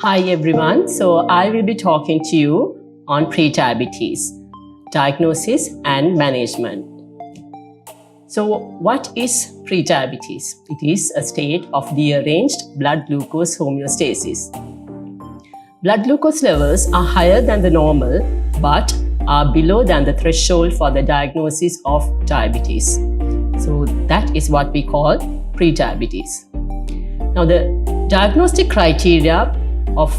Hi everyone, so I will be talking to you on prediabetes, diagnosis and management. So what is prediabetes? It is a state of dearranged blood glucose homeostasis. Blood glucose levels are higher than the normal but are below than the threshold for the diagnosis of diabetes. So that is what we call prediabetes. Now the diagnostic criteria of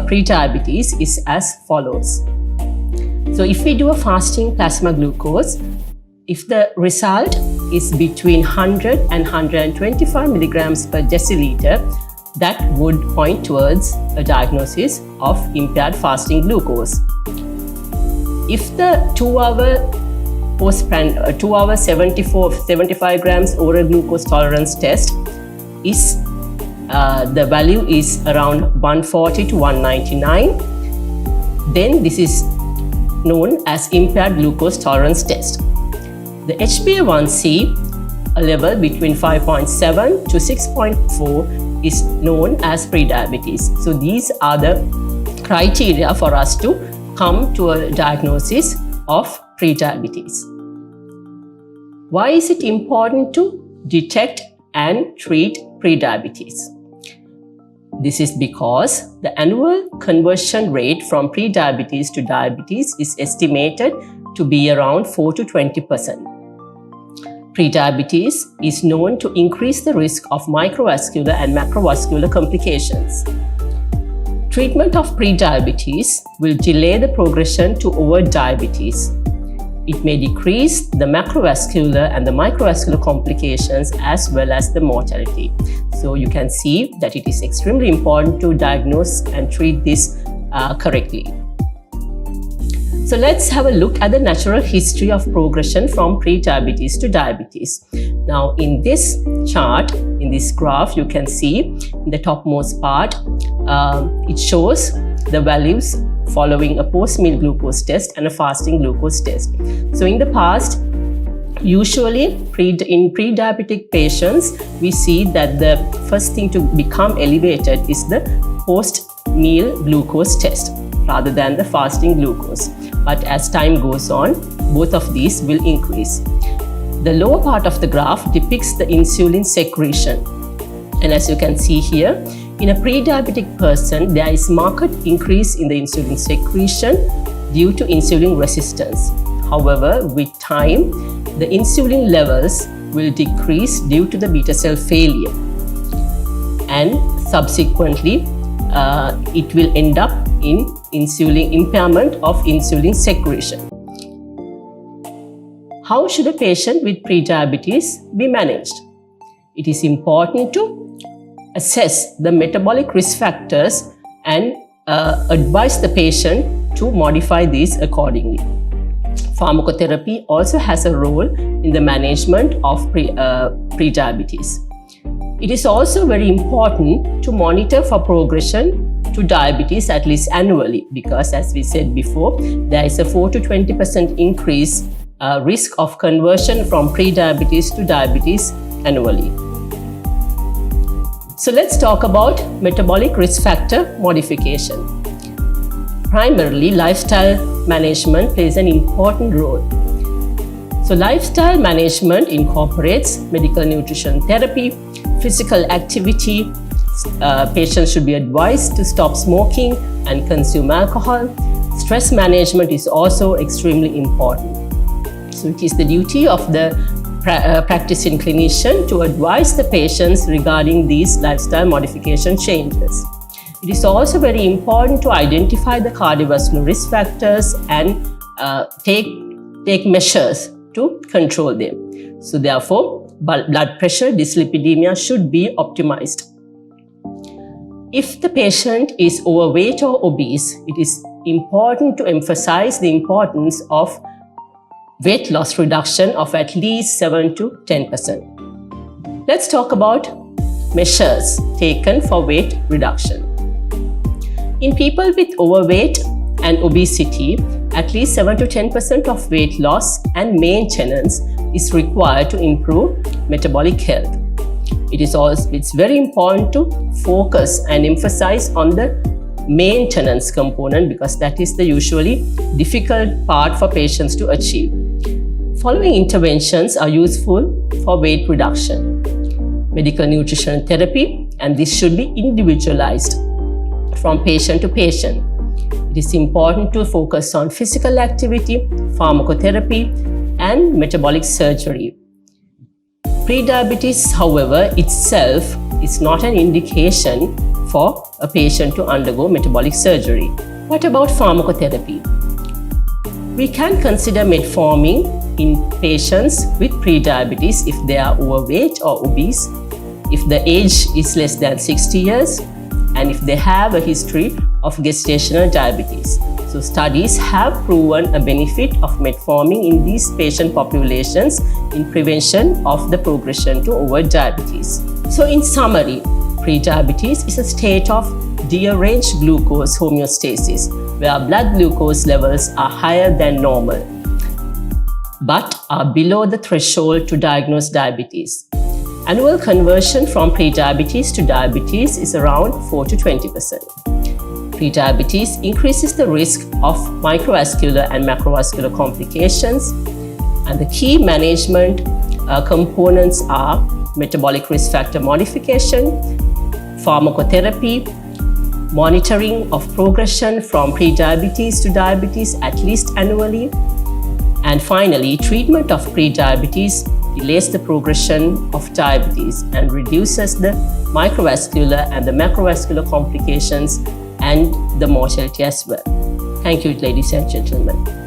prediabetes is as follows. So if we do a fasting plasma glucose, if the result is between 100 and 125 milligrams per deciliter, that would point towards a diagnosis of impaired fasting glucose. If the 2 hour 75 grams oral glucose tolerance test is the value is around 140 to 199, then this is known as impaired glucose tolerance test. The HbA1c, a level between 5.7 to 6.4, is known as prediabetes. So these are the criteria for us to come to a diagnosis of prediabetes. Why is it important to detect and treat prediabetes? This is because the annual conversion rate from prediabetes to diabetes is estimated to be around 4 to 20%. Prediabetes is known to increase the risk of microvascular and macrovascular complications. Treatment of prediabetes will delay the progression to overt diabetes. It may decrease the macrovascular and the microvascular complications as well as the mortality. So you can see that it is extremely important to diagnose and treat this correctly. So let's have a look at the natural history of progression from prediabetes to diabetes. Now in this chart, in this graph, you can see in the topmost part, it shows the values following a post-meal glucose test and a fasting glucose test. So in the past, usually in pre-diabetic patients, we see that the first thing to become elevated is the post-meal glucose test rather than the fasting glucose. But as time goes on, both of these will increase. The lower part of the graph depicts the insulin secretion. And as you can see here, in a pre-diabetic person, there is marked increase in the insulin secretion due to insulin resistance. However, with time, the insulin levels will decrease due to the beta cell failure. And subsequently, it will end up in impairment of insulin secretion. How should a patient with prediabetes be managed? It is important to assess the metabolic risk factors and advise the patient to modify these accordingly. Pharmacotherapy also has a role in the management of prediabetes. It is also very important to monitor for progression to diabetes at least annually, because as we said before, there is a 4 to 20% increase risk of conversion from prediabetes to diabetes annually. So let's talk about metabolic risk factor modification. Primarily, lifestyle management plays an important role. So lifestyle management incorporates medical nutrition therapy, physical activity. Patients should be advised to stop smoking and consume alcohol. Stress management is also extremely important. So it is the duty of the practicing clinician to advise the patients regarding these lifestyle modification changes. It is also very important to identify the cardiovascular risk factors and take measures to control them. So therefore, blood pressure, dyslipidemia should be optimized. If the patient is overweight or obese, it is important to emphasize the importance of weight loss reduction of at least 7 to 10%. Let's talk about measures taken for weight reduction. In people with overweight and obesity, at least 7 to 10% of weight loss and maintenance is required to improve metabolic health. It's very important to focus and emphasize on the maintenance component, because that is the usually difficult part for patients to achieve. Following interventions are useful for weight reduction. Medical nutrition therapy, and this should be individualized from patient to patient. It is important to focus on physical activity, pharmacotherapy, and metabolic surgery. Prediabetes, however, itself is not an indication for a patient to undergo metabolic surgery. What about pharmacotherapy? We can consider metformin in patients with prediabetes if they are overweight or obese, if the age is less than 60 years, and if they have a history of gestational diabetes. So studies have proven a benefit of metformin in these patient populations in prevention of the progression to overt diabetes. So in summary, prediabetes is a state of dearranged glucose homeostasis where blood glucose levels are higher than normal but are below the threshold to diagnose diabetes. Annual conversion from prediabetes to diabetes is around 4 to 20%. Prediabetes increases the risk of microvascular and macrovascular complications, and the key management components are metabolic risk factor modification, pharmacotherapy, monitoring of progression from prediabetes to diabetes at least annually, and finally, treatment of prediabetes delays the progression of diabetes and reduces the microvascular and the macrovascular complications and the mortality as well. Thank you, ladies and gentlemen.